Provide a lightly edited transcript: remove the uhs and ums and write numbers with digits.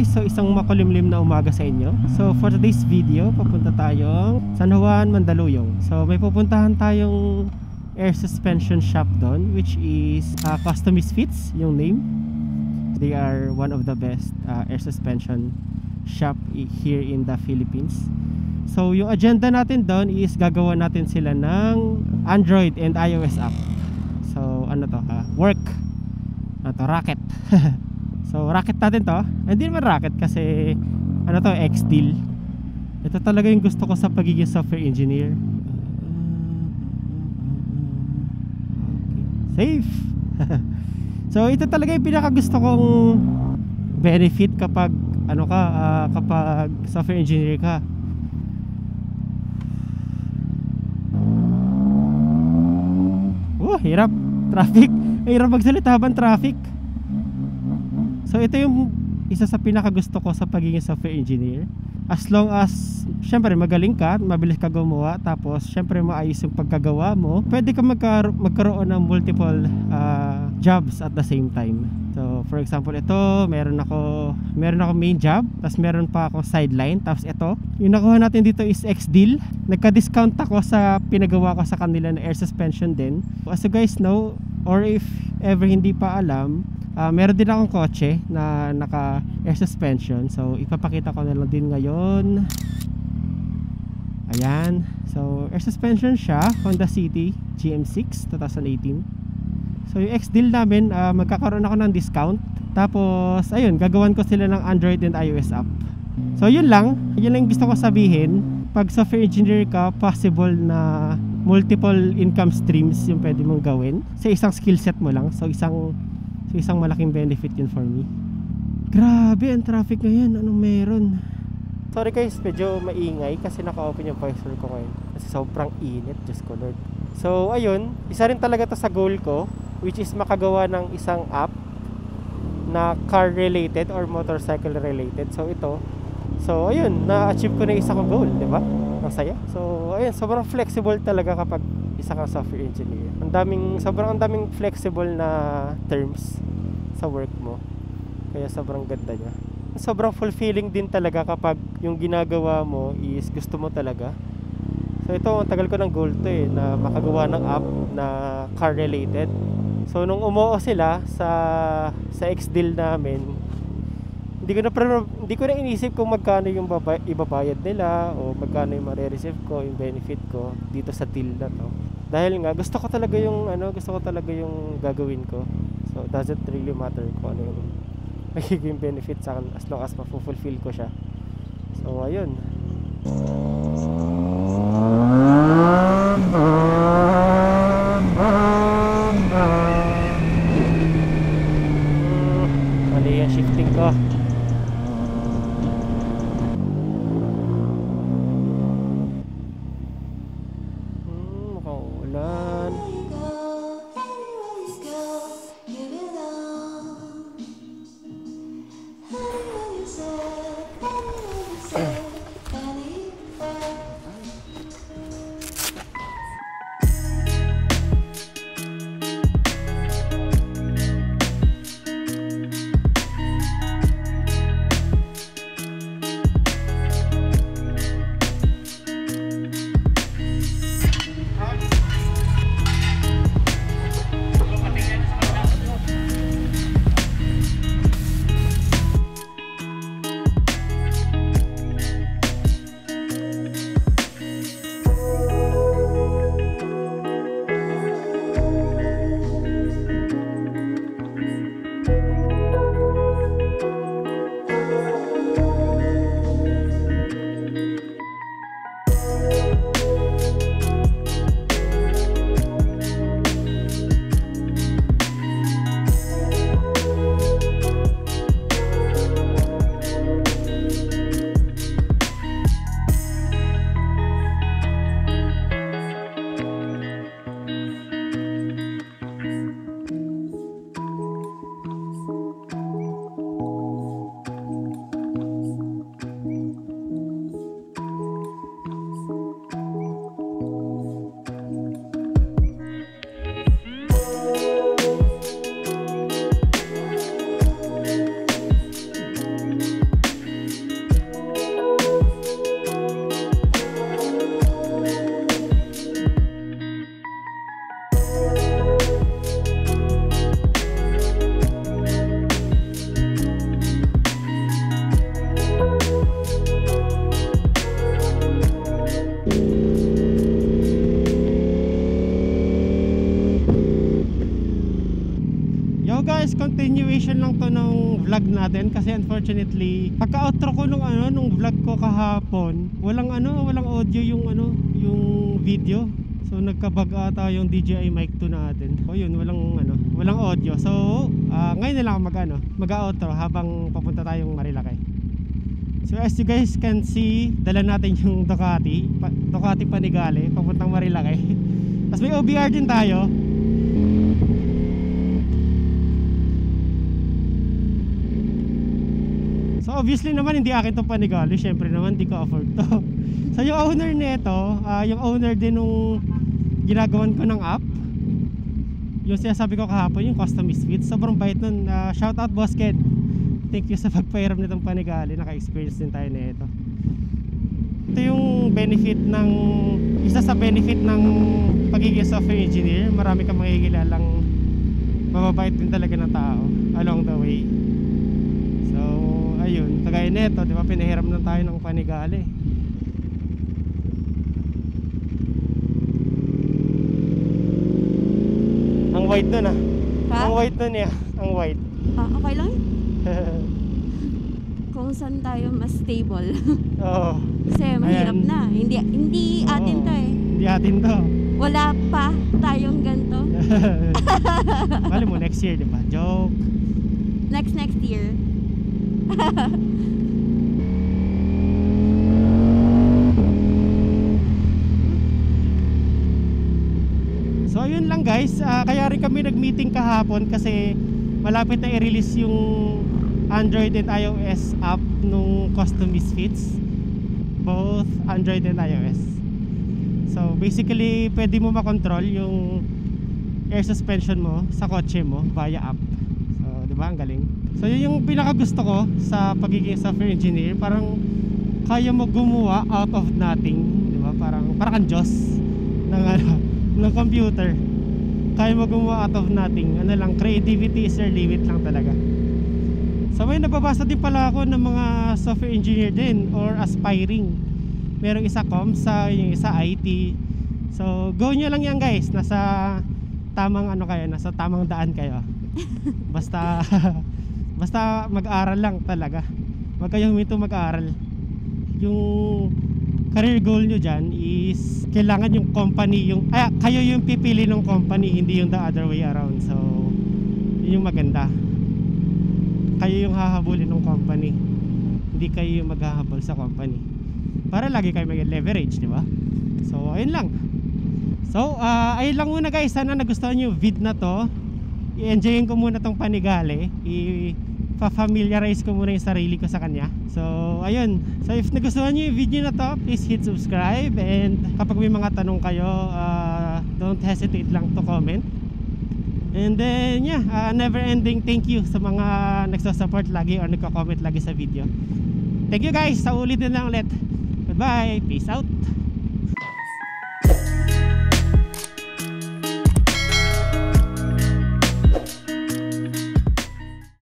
guys, so isang makulimlim na umaga sa inyo. So for today's video, papunta tayong San Juan, Mandaluyong. So may pupuntahan tayong air suspension shop doon, which is Custom Misfits yung name. They are one of the best air suspension shop here in the Philippines. So yung agenda natin doon is gagawa natin sila ng Android and iOS app. So ano to, work rocket. So racket natin to. Hindi naman racket kasi ano to, X-Deal. Ito talaga yung gusto ko sa pagiging software engineer. Okay. Safe. So ito talaga yung pinaka gusto kong benefit kapag ano ka, kapag software engineer ka. Hirap. Traffic. Hirap magsalita habang traffic. So ito yung isa sa pinaka gusto ko sa pagiging software engineer. As long as syempre magaling ka, mabilis ka gumawa, tapos syempre maayos yung pagkagawa mo, pwede ka magkaroon ng multiple jobs at the same time. So for example, ito meron ako main job, tapos meron pa ako sideline, tapos ito yung nakuha natin dito is X-Deal. Nagka-discount ako sa pinagawa ko sa kanila na air suspension din. As you guys know, or if ever hindi pa alam, meron din akong kotse na naka air suspension. So ipapakita ko na lang din ngayon. Ayan. So air suspension siya, Honda City GM6 2018. So yung X-Deal namin, magkakaroon ako ng discount. Tapos ayun, gagawan ko sila ng Android and iOS app. So yun lang gusto ko sabihin. Pag software engineer ka, possible na multiple income streams yung pwede mong gawin sa isang skill set mo lang. So isang malaking benefit yun for me. Grabe ang traffic ngayon. Anong meron? Sorry guys, medyo maingay kasi naka-open yung voice ko ngayon kasi sobrang init, just ko Lord. So ayun, isa rin talaga to sa goal ko, which is makagawa ng isang app na car related or motorcycle related. So ito, so ayun, na-achieve ko na isa kong goal, di ba? Ang saya. So ayun, sobrang flexible talaga kapag isa kang software engineer. Sobrang daming flexible na terms sa work mo. Kaya sobrang ganda niya. Sobrang fulfilling din talaga kapag yung ginagawa mo is gusto mo talaga. So ito, tagal ko ng goal to na makagawa ng app na car related. So nung umuo sila sa X-Deal namin, hindi ko na inisip kung magkano yung ibabayad nila o magkano yung ma-receive ko, yung benefit ko dito sa deal na to. Dahil nga gusto ko talaga yung gagawin ko. So doesn't really matter kung ano yung magiging benefit sa akin as long as ma-fulfill ko siya. So ayun. Mali yung shifting ko. Mukhang ulan. vlog natin kasi unfortunately pagka-outro ko nung vlog ko kahapon, walang audio yung video. So nagkabag ata yung DJI Mic 2 natin. O yun, walang audio. So ngayon na lang mag-outro habang papunta tayong Marilaki. So as you guys can see, dala natin yung Ducati Panigale papuntang Marilaki. Tapos may OBR din tayo. So obviously naman hindi akin itong Panigale. Syempre naman hindi ko afford to. So yung owner nito, yung owner din nung ginagawan ko ng app, yung sinasabi ko kahapon, yung Custom Misfits, sobrang bait nun. Shout out Boss Ken, thank you sa pagpairam nitong Panigale. Naka-experience din tayo na ito. Ito yung isa sa benefit ng pagiging software engineer. Marami kang makikilalang mababait din talaga ng tao along the way. So ayun, kagaya nito, di ba, pinahiram lang tayo ng Panigale. Ang white nun Ang white nun ang white. Okay lang yun. Kung saan tayo mas stable. Oo. Kasi mahirap na. Hindi atin to eh. Hindi atin to. Wala pa tayong ganito. Bali mo next year, di ba? Joke. Next year. So ayun lang guys, kaya rin kami nag-meeting kahapon kasi malapit na i-release yung Android and iOS app nung Custom Misfits, both Android and iOS. So basically pwede mo makontrol yung air suspension mo sa kotse mo via app. So diba, ang galing. So yun yung pinakagusto ko sa pagiging software engineer. Parang kaya mo gumawa out of nothing, diba? Parang kang Diyos ng computer. Kaya mo gumawa out of nothing. Creativity is your limit lang talaga. So may nababasa din pala ako ng mga software engineer din or aspiring. Merong isa ComSci, yung isa IT. So go nyo lang yan guys. Nasa tamang nasa tamang daan kayo. Basta mag-aral lang talaga. Huwag kayong huminto mag-aral. Yung career goal nyo dyan is kailangan yung company kayo yung pipili ng company, hindi yung the other way around. So yun yung maganda. Kayo yung hahabulin ng company, hindi kayo yung maghahabol sa company, para lagi kayo mag-leverage, di ba? So ayun lang. So ayun lang muna guys. Sana nagustuhan nyo yung vid na to. I-enjoyin ko muna tong Panigale. Pa-familiarize ko muna yung sarili ko sa kanya. So ayun. So if nagustuhan nyo yung video na to, please hit subscribe. And kapag may mga tanong kayo, don't hesitate lang to comment. And then never ending thank you sa mga nagsusupport lagi or nagko-comment lagi sa video. Thank you guys. Sa ulit din lang ulit. Goodbye. Peace out.